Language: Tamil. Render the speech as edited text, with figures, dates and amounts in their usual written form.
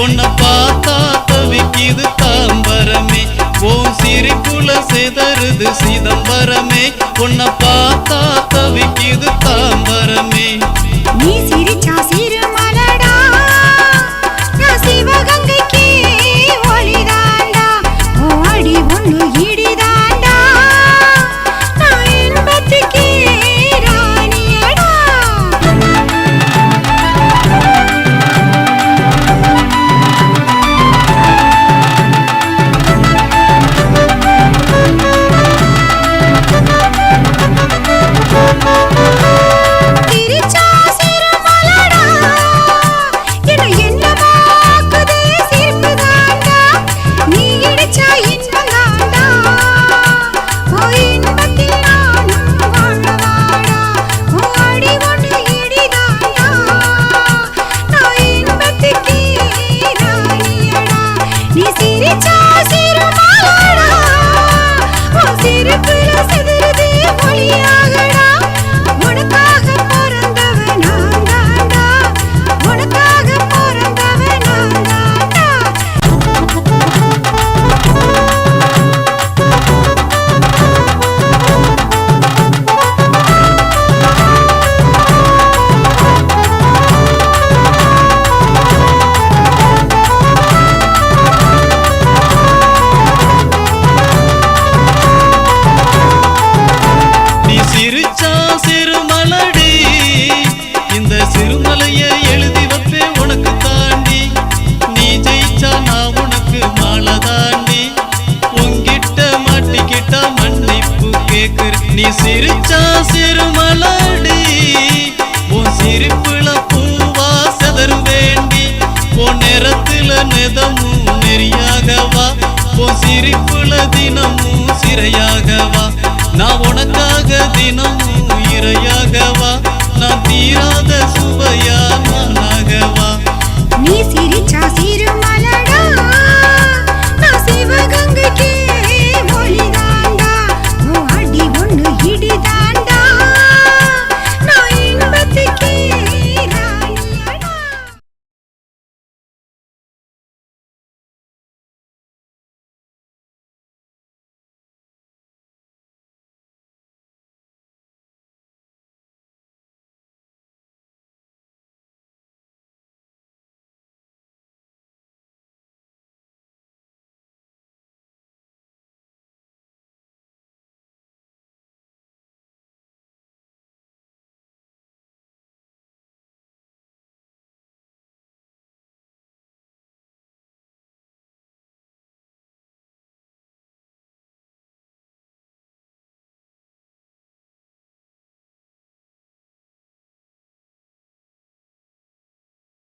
உன்னை பார்த்தா தவிக்குது தாம்பரமே ஓம் சிரிப்புல செதறுது சிதம்பரமே உன்னை பார்த்தா தவிக்குது தாம்பரமே நீ சிரிச்சா சிறுமலடா நான் சிவகங்கைக்கு ஒளிதாண்டா ஓ அடி ஒன்று இடிதாண்டா நான் இன்பத்துக்கு ராணியடா சிரிச்சா சிறுமலடா என்ன என்னமாக்குதே சிரிப்புதாண்டா நீ இடிச்சா இன்பந்தாண்டா ஓ இன்பத்தில் நானும் வாழவாடா ஓ அடி ஒன்று இடிதாண்டா நான் இன்பத்துக்கு ராணியடா நீ சிரிச்சா சிறுமலடா ஓ சிரிப்புல செதறுதே ஒளியாகடா உனக்காக பிறந்தவன் நான் தாண்டா உனக்காக பிறந்தவன் நான் தாண்டா நீ சிரிச்சா சிறுமலடி இந்த சிறுமலைய எழுதி வைப்பே உனக்கு தாண்டி நீ ஜெயிச்சா நான் உனக்கு மாலை தாண்டி உன்கிட்ட மாட்டிக்கிட்டா மன்னிப்பு கேக்குற நீ சிரிச்சா சிறு